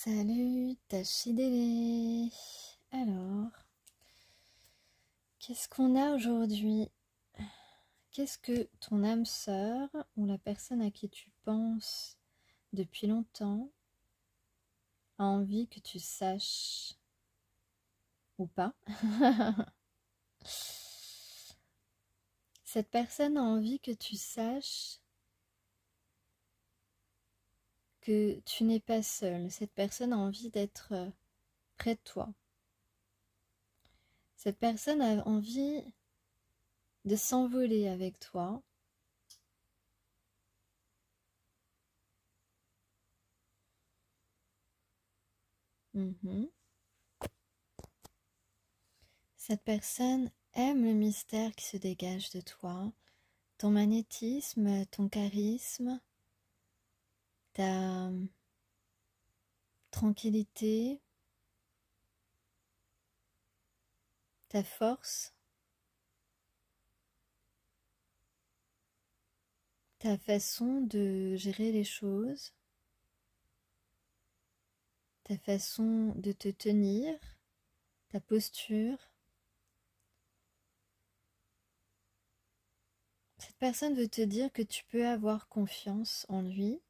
Salut Tachidélé. Alors, qu'est-ce qu'on a aujourd'hui? Qu'est-ce que ton âme sœur ou la personne à qui tu penses depuis longtemps a envie que tu saches ou pas? Cette personne a envie que tu saches que tu n'es pas seule. Cette personne a envie d'être près de toi. Cette personne a envie de s'envoler avec toi. Cette personne aime le mystère qui se dégage de toi, ton magnétisme, ton charisme, ta tranquillité, ta force, ta façon de gérer les choses, ta façon de te tenir, ta posture. Cette personne veut te dire que tu peux avoir confiance en lui.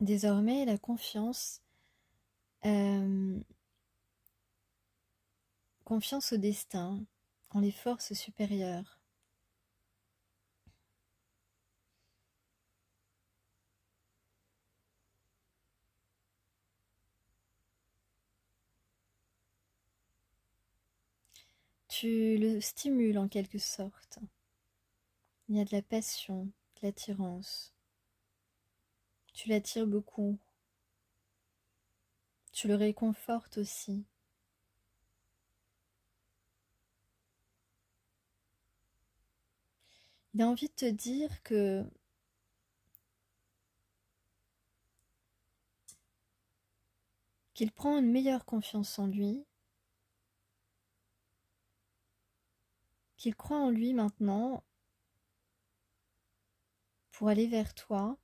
Désormais, la confiance au destin, en les forces supérieures. Tu le stimules en quelque sorte. Il y a de la passion, de l'attirance. Tu l'attires beaucoup. Tu le réconfortes aussi. Il a envie de te dire qu'il prend une meilleure confiance en lui, qu'il croit en lui maintenant pour aller vers toi.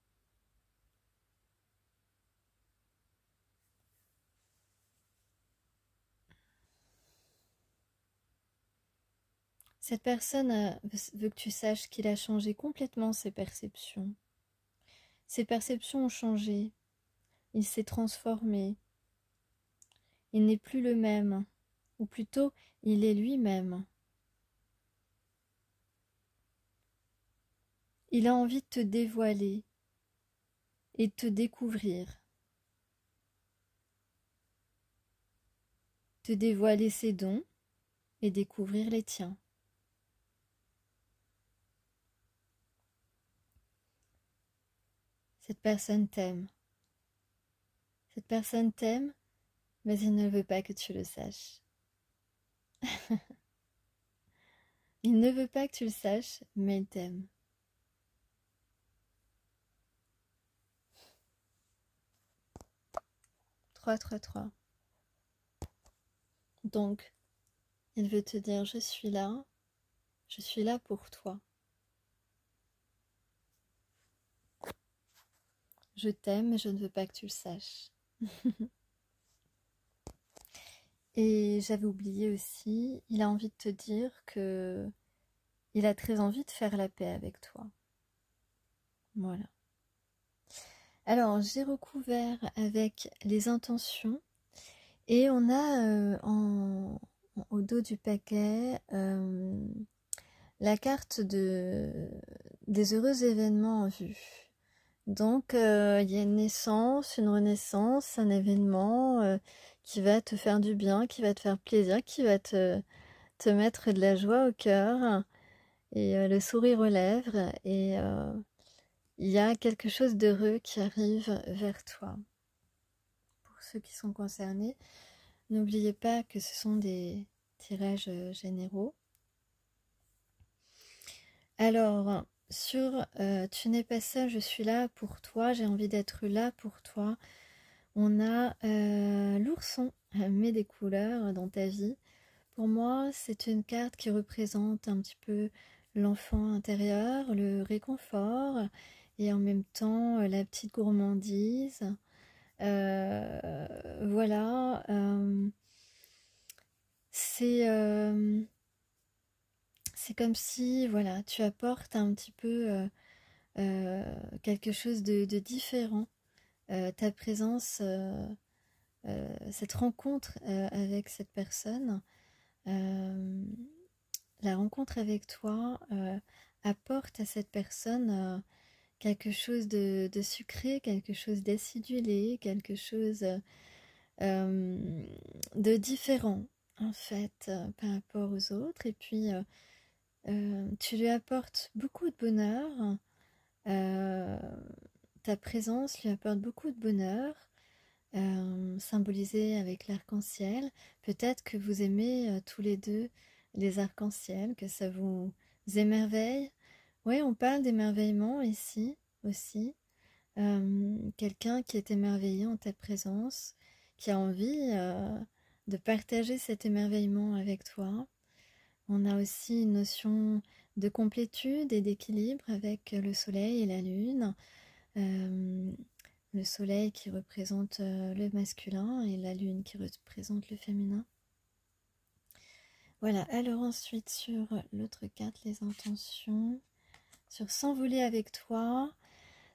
Cette personne veut que tu saches qu'il a changé complètement ses perceptions. Ses perceptions ont changé. Il s'est transformé. Il n'est plus le même. Ou plutôt, il est lui-même. Il a envie de te dévoiler et de te découvrir. Te dévoiler ses dons et découvrir les tiens. Cette personne t'aime. Cette personne t'aime, mais il ne veut pas que tu le saches. Il ne veut pas que tu le saches, mais il t'aime. Trois. Donc, il veut te dire, je suis là pour toi. Je t'aime, mais je ne veux pas que tu le saches. Et j'avais oublié aussi, il a envie de te dire que il a très envie de faire la paix avec toi. Voilà. Alors, j'ai recouvert avec les intentions et on a au dos du paquet la carte des heureux événements en vue. Donc, il y a une naissance, une renaissance, un événement qui va te faire du bien, qui va te faire plaisir, qui va te mettre de la joie au cœur et le sourire aux lèvres. Et il y a quelque chose d'heureux qui arrive vers toi. Pour ceux qui sont concernés, n'oubliez pas que ce sont des tirages généraux. Alors, sur tu n'es pas seul, je suis là pour toi, j'ai envie d'être là pour toi. On a l'ourson, met des couleurs dans ta vie. Pour moi, c'est une carte qui représente un petit peu l'enfant intérieur, le réconfort et en même temps la petite gourmandise. Voilà, c'est comme si, voilà, tu apportes un petit peu quelque chose de différent. Ta présence, cette rencontre avec cette personne, euh, la rencontre avec toi apporte à cette personne quelque chose de sucré, quelque chose d'acidulé, quelque chose de différent en fait par rapport aux autres. Et puis tu lui apportes beaucoup de bonheur. euh, Ta présence lui apporte beaucoup de bonheur, symbolisé avec l'arc-en-ciel. Peut-être que vous aimez tous les deux les arcs-en-ciel, que ça vous émerveille. Oui, on parle d'émerveillement ici aussi. Quelqu'un qui est émerveillé en ta présence, qui a envie de partager cet émerveillement avec toi. On a aussi une notion de complétude et d'équilibre avec le soleil et la lune. Euh, le soleil qui représente le masculin et la lune qui représente le féminin. Voilà, alors ensuite sur l'autre carte, les intentions. Sur s'envoler avec toi.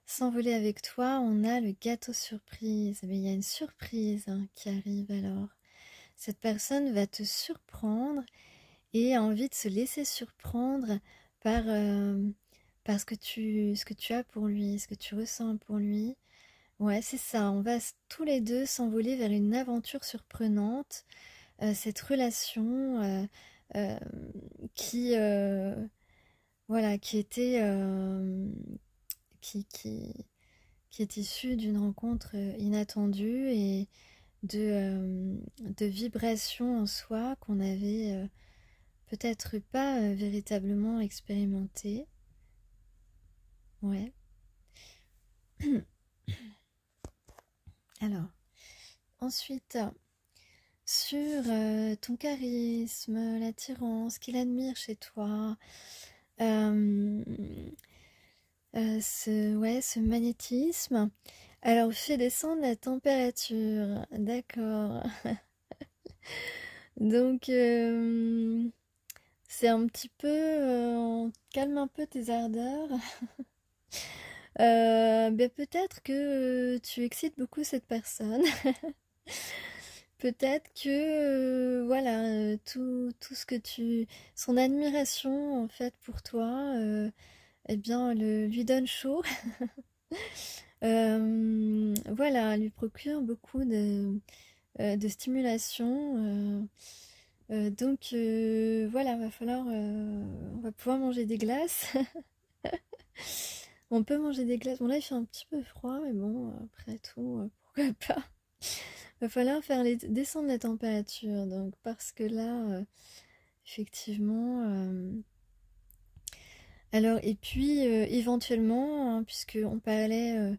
S'envoler avec toi, on a le gâteau surprise. Mais il y a une surprise qui arrive alors. Cette personne va te surprendre et a envie de se laisser surprendre par ce que tu as pour lui, ce que tu ressens pour lui. Ouais, c'est ça. On va tous les deux s'envoler vers une aventure surprenante. Cette relation euh, qui, voilà, qui, qui est issue d'une rencontre inattendue et de vibrations en soi qu'on n'avait peut-être pas véritablement expérimentées. Ouais. Alors, ensuite, sur ton charisme, l'attirance qu'il admire chez toi, ce magnétisme. Alors, fais descendre la température, d'accord. Donc, c'est un petit peu, on calme un peu tes ardeurs. Ben peut-être que tu excites beaucoup cette personne. Peut-être que voilà tout ce que son admiration en fait pour toi eh bien lui donne chaud. Voilà, lui procure beaucoup de stimulation. Donc voilà, on va pouvoir manger des glaces. On peut manger des glaces. Bon là il fait un petit peu froid, mais bon après tout, pourquoi pas. Va falloir faire descendre la température, donc parce que là, effectivement. Alors et puis éventuellement, hein, puisque on parlait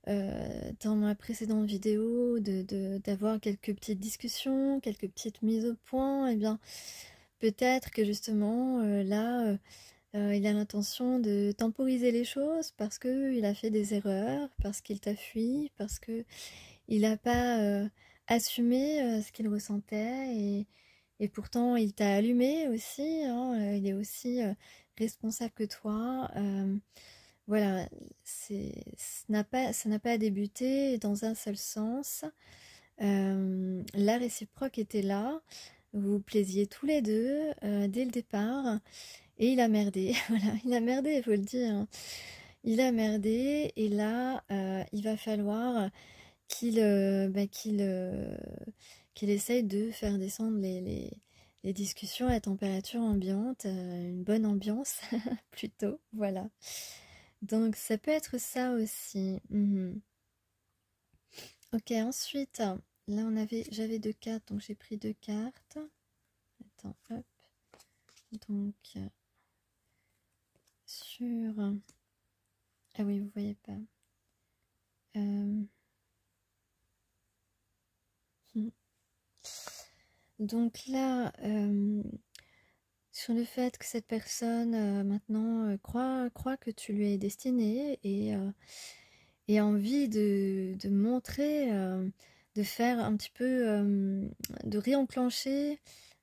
dans ma précédente vidéo d'avoir quelques petites discussions, quelques petites mises au point, et bien peut-être que justement là, il a l'intention de temporiser les choses parce que il a fait des erreurs, parce qu'il t'a fui, parce que il n'a pas assumé ce qu'il ressentait et pourtant il t'a allumé aussi, hein, il est aussi responsable que toi. Voilà, ça n'a pas débuté dans un seul sens. La réciproque était là, vous vous plaisiez tous les deux dès le départ et il a merdé. Voilà, il a merdé, il faut le dire, hein. Il a merdé et là, il va falloir qu'il essaye de faire descendre les discussions à température ambiante, une bonne ambiance plutôt, voilà. Donc ça peut être ça aussi. Ok, ensuite, là j'avais deux cartes, donc j'ai pris deux cartes. Attends, hop. Donc sur... Ah oui, vous voyez pas. Donc là, sur le fait que cette personne maintenant croit que tu lui es destiné et a envie de montrer, de faire un petit peu, de réenclencher,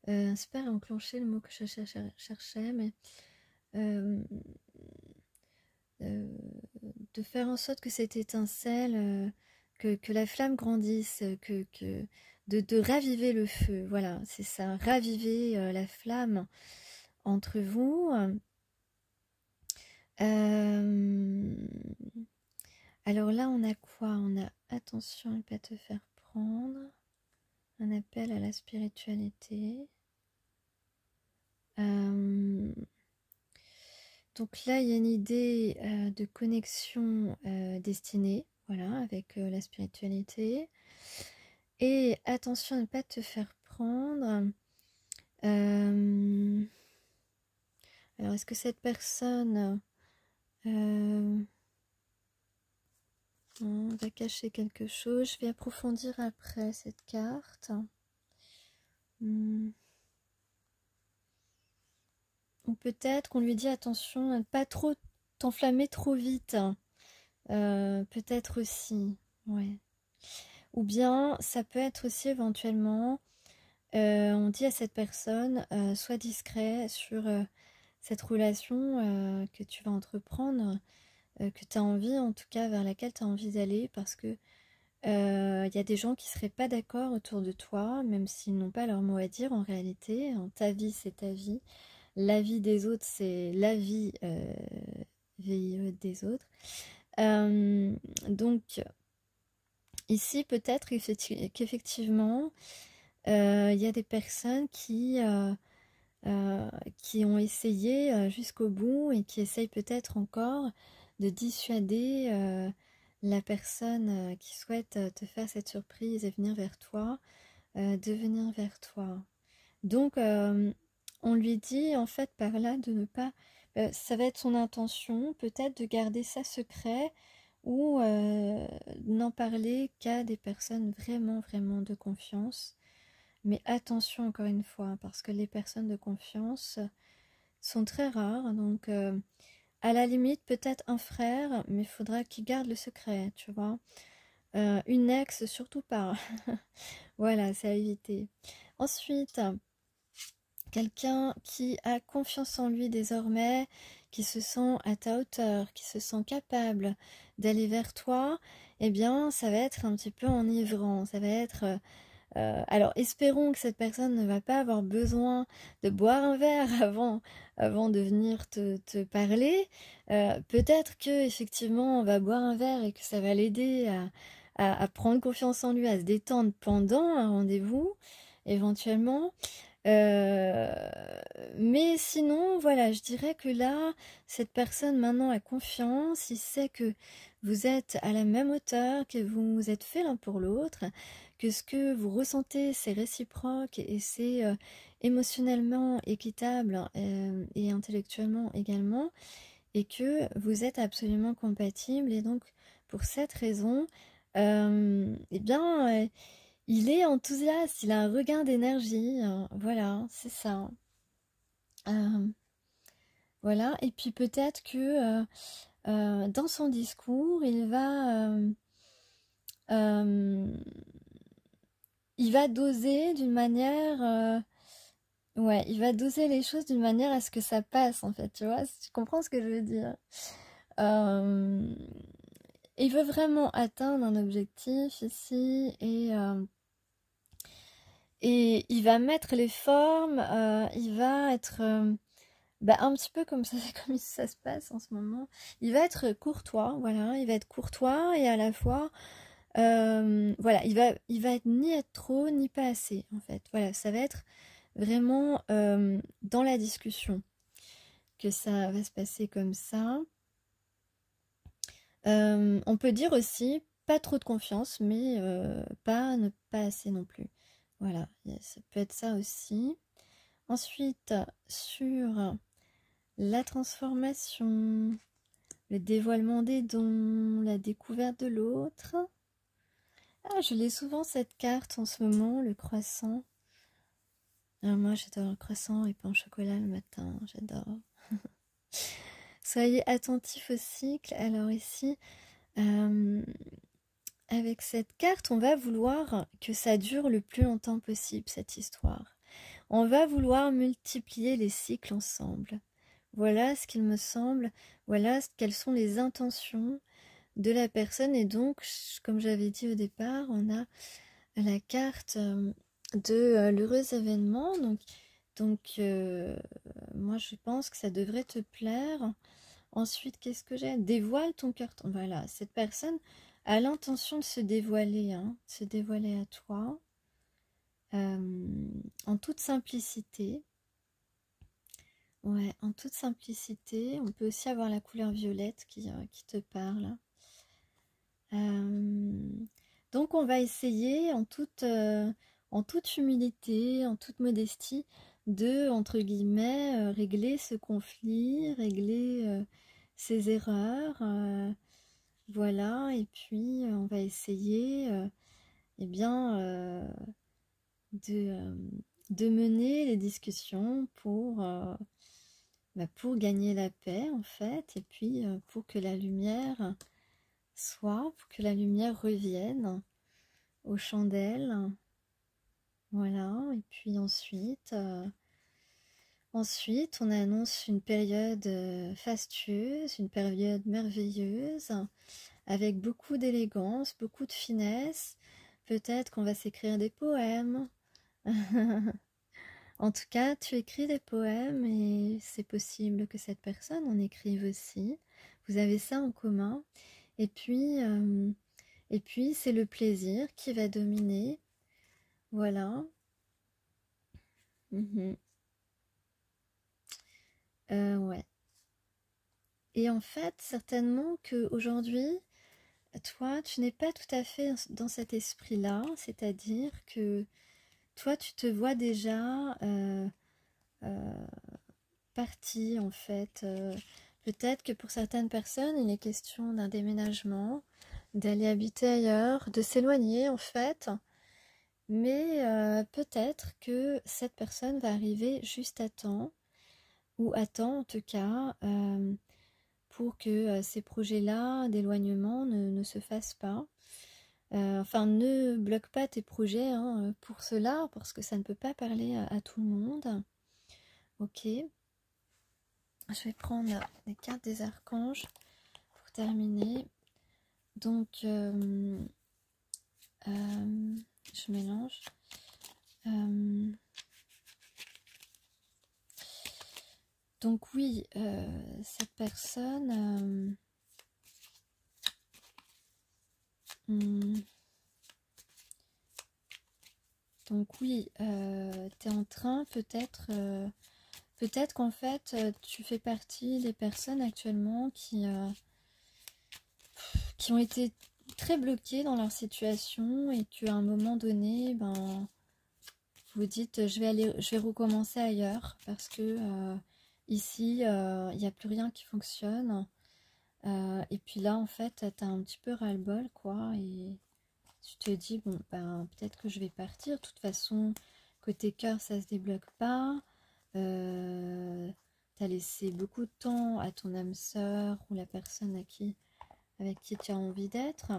c'est pas réenclencher le mot que je cherchais, mais euh, euh, de faire en sorte que cette étincelle, que la flamme grandisse, de raviver le feu. Voilà, c'est ça, raviver la flamme entre vous. Alors là, on a quoi? On a attention à ne pas te faire prendre, un appel à la spiritualité. Donc là, il y a une idée de connexion destinée, voilà, avec la spiritualité. Et attention à ne pas te faire prendre. Alors, est-ce que cette personne va cacher quelque chose? Je vais approfondir après cette carte. Ou peut-être qu'on lui dit attention à ne pas trop t'enflammer trop vite. Peut-être aussi, ouais. Ou bien, ça peut être aussi éventuellement, on dit à cette personne, sois discret sur cette relation que tu vas entreprendre, que tu as envie, en tout cas vers laquelle tu as envie d'aller, parce que il y a des gens qui ne seraient pas d'accord autour de toi, même s'ils n'ont pas leur mot à dire en réalité. Ta vie, c'est ta vie. La vie des autres, c'est la vie des autres. Donc, ici, peut-être qu'effectivement, il y a des personnes qui ont essayé jusqu'au bout et qui essayent peut-être encore de dissuader la personne qui souhaite te faire cette surprise et venir vers toi, de venir vers toi. Donc, on lui dit en fait par là de ne pas... ça va être son intention, peut-être de garder ça secret ou n'en parler qu'à des personnes vraiment, vraiment de confiance. Mais attention encore une fois, parce que les personnes de confiance sont très rares. Donc, à la limite, peut-être un frère, mais il faudra qu'il garde le secret, tu vois. Une ex, surtout pas. Voilà, c'est à éviter. Ensuite, quelqu'un qui a confiance en lui désormais, qui se sent à ta hauteur, qui se sent capable d'aller vers toi, eh bien, ça va être un petit peu enivrant. Ça va être... alors, espérons que cette personne ne va pas avoir besoin de boire un verre avant de venir te parler. Peut-être que effectivement, on va boire un verre et que ça va l'aider à prendre confiance en lui, à se détendre pendant un rendez-vous, éventuellement. Mais sinon, voilà, je dirais que là, cette personne maintenant a confiance, il sait que vous êtes à la même hauteur, que vous êtes fait l'un pour l'autre, que ce que vous ressentez, c'est réciproque et c'est émotionnellement équitable et intellectuellement également, et que vous êtes absolument compatibles. Et donc, pour cette raison, eh bien... il est enthousiaste, il a un regain d'énergie, voilà, c'est ça. Voilà, et puis peut-être que dans son discours, il va doser d'une manière, ouais, il va doser les choses d'une manière à ce que ça passe, en fait, tu vois, si tu comprends ce que je veux dire. Il veut vraiment atteindre un objectif ici et il va mettre les formes, il va être un petit peu comme ça, comme ça se passe en ce moment. Il va être courtois, voilà, il va être courtois et à la fois, voilà, il va être ni être trop ni pas assez en fait. Voilà, ça va être vraiment dans la discussion que ça va se passer comme ça. On peut dire aussi pas trop de confiance, mais ne pas assez non plus. Voilà, ça peut être ça aussi. Ensuite, sur la transformation, le dévoilement des dons, la découverte de l'autre. Ah, je l'ai souvent cette carte en ce moment, le croissant. Moi, j'adore le croissant et pain au chocolat le matin, j'adore. Soyez attentifs au cycle. Alors ici, euh, avec cette carte, on va vouloir que ça dure le plus longtemps possible, cette histoire. On va vouloir multiplier les cycles ensemble. Voilà ce qu'il me semble, voilà quelles sont les intentions de la personne. Et donc, comme j'avais dit au départ, on a la carte de l'heureux événement. Donc moi, je pense que ça devrait te plaire. Ensuite, qu'est-ce que j'ai? Dévoile ton cœur. Voilà, cette personne a l'intention de se dévoiler, hein, de se dévoiler à toi, en toute simplicité. Ouais, en toute simplicité. On peut aussi avoir la couleur violette qui te parle. Donc on va essayer en toute humilité, en toute modestie, de, entre guillemets, régler ce conflit, régler ces erreurs. Voilà, et puis on va essayer eh bien, de mener les discussions pour gagner la paix, en fait, et puis pour que la lumière pour que la lumière revienne aux chandelles. Voilà, et puis ensuite on annonce une période fastueuse, une période merveilleuse, avec beaucoup d'élégance, beaucoup de finesse. Peut-être qu'on va s'écrire des poèmes. En tout cas, tu écris des poèmes et c'est possible que cette personne en écrive aussi. Vous avez ça en commun. Et puis, c'est le plaisir qui va dominer. Voilà. Ouais. Et en fait, certainement qu'aujourd'hui, toi, tu n'es pas tout à fait dans cet esprit-là. C'est-à-dire que toi, tu te vois déjà partie, en fait. Peut-être que pour certaines personnes, il est question d'un déménagement, d'aller habiter ailleurs, de s'éloigner, en fait. Mais peut-être que cette personne va arriver juste à temps, ou à temps en tout cas, pour que ces projets-là d'éloignement ne se fassent pas. Enfin, ne bloque pas tes projets hein, pour cela, parce que ça ne peut pas parler à tout le monde. Ok. Je vais prendre les cartes des archanges pour terminer. Donc, je mélange. Donc oui, cette personne... donc oui, tu es en train peut-être qu'en fait tu fais partie des personnes actuellement qui ont été très bloquées dans leur situation et qu'à un moment donné, ben, vous dites je vais recommencer ailleurs parce que ici il n'y a plus rien qui fonctionne. Et puis là en fait tu as un petit peu ras-le-bol quoi et tu te dis bon ben peut-être que je vais partir. De toute façon côté cœur ça se débloque pas. T'as laissé beaucoup de temps à ton âme sœur ou la personne avec qui tu as envie d'être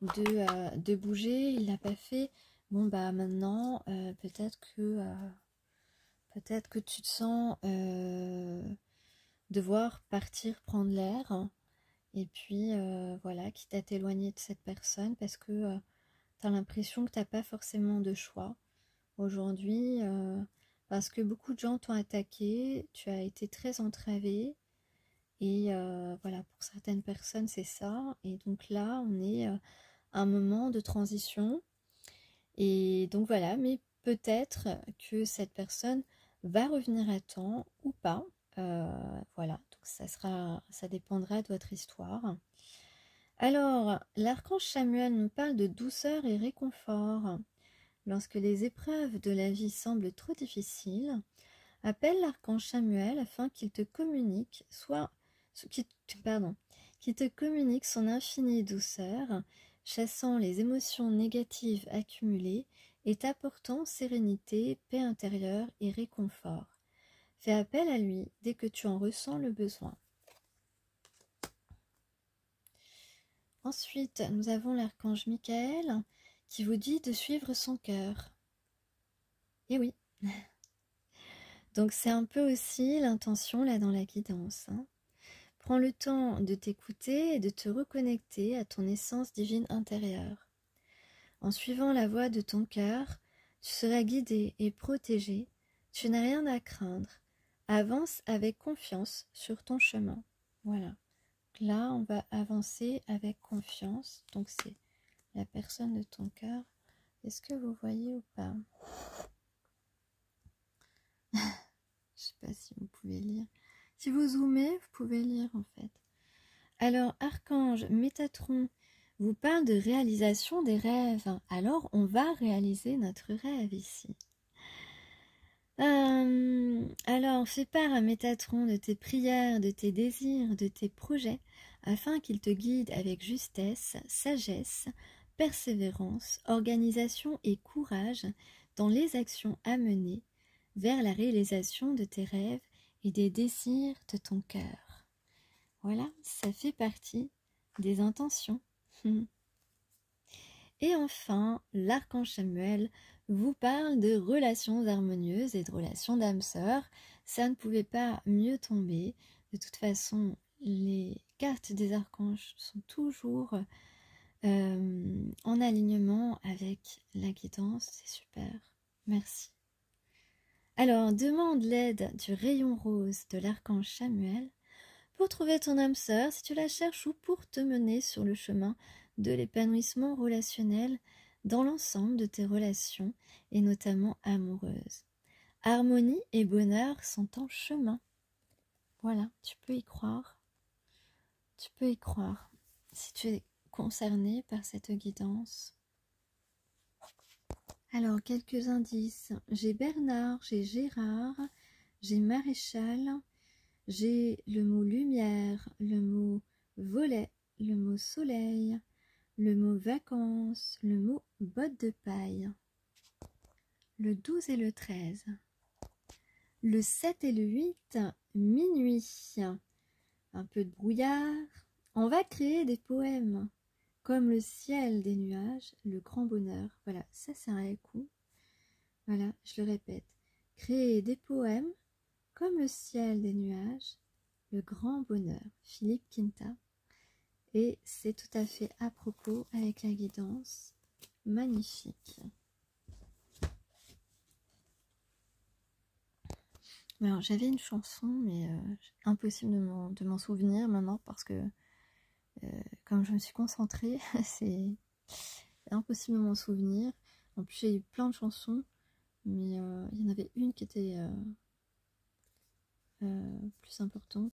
de bouger, il l'a pas fait. Bon bah maintenant peut-être que tu te sens devoir partir prendre l'air et puis voilà, quitte à t'éloigner de cette personne parce que tu as l'impression que tu n'as pas forcément de choix aujourd'hui parce que beaucoup de gens t'ont attaqué, tu as été très entravé et voilà, pour certaines personnes c'est ça. Et donc là on est à un moment de transition et donc voilà, mais peut-être que cette personne va revenir à temps ou pas. Voilà, donc ça dépendra de votre histoire. Alors, l'archange Samuel nous parle de douceur et réconfort. Lorsque les épreuves de la vie semblent trop difficiles, appelle l'archange Samuel afin qu'il te communique qu'il te communique son infinie douceur, chassant les émotions négatives accumulées et t'apportant sérénité, paix intérieure et réconfort. Fais appel à lui dès que tu en ressens le besoin. Ensuite, nous avons l'archange Michael qui vous dit de suivre son cœur. Et oui. Donc c'est un peu aussi l'intention là dans la guidance. Prends le temps de t'écouter et de te reconnecter à ton essence divine intérieure. En suivant la voie de ton cœur, tu seras guidé et protégé. Tu n'as rien à craindre. Avance avec confiance sur ton chemin. Voilà. Là, on va avancer avec confiance. Donc c'est la personne de ton cœur. Est-ce que vous voyez ou pas? Je sais pas si vous pouvez lire. Si vous zoomez, vous pouvez lire en fait. Alors, Archange Métatron vous parle de réalisation des rêves. Alors, on va réaliser notre rêve ici. Alors, fais part à Métatron de tes prières, de tes désirs, de tes projets, afin qu'il te guide avec justesse, sagesse, persévérance, organisation et courage dans les actions à mener vers la réalisation de tes rêves et des désirs de ton cœur. Voilà, ça fait partie des intentions. Et enfin, l'archange Samuel vous parle de relations harmonieuses et de relations d'âme sœur. Ça ne pouvait pas mieux tomber. De toute façon, les cartes des archanges sont toujours en alignement avec la guidance. C'est super. Merci. Alors, demande l'aide du rayon rose de l'archange Samuel pour trouver ton âme sœur si tu la cherches ou pour te mener sur le chemin de l'épanouissement relationnel dans l'ensemble de tes relations et notamment amoureuses. Harmonie et bonheur sont en chemin. Voilà, tu peux y croire. Tu peux y croire si tu es concerné par cette guidance. Alors, quelques indices. J'ai Bernard, j'ai Gérard, j'ai Maréchal, j'ai le mot lumière, le mot volet, le mot soleil, le mot vacances, le mot botte de paille. Le 12 et le 13. Le 7 et le 8, minuit. Un peu de brouillard. On va créer des poèmes comme le ciel des nuages, le grand bonheur. Voilà, ça c'est un haïku. Voilà, je le répète. Créer des poèmes comme le ciel des nuages, le grand bonheur. Philippe Quinta. Et c'est tout à fait à propos avec la guidance. Magnifique. Alors, j'avais une chanson, mais impossible de m'en souvenir maintenant parce que comme je me suis concentrée, c'est impossible de m'en souvenir. En plus, j'ai eu plein de chansons, mais il y en avait une qui était plus importante.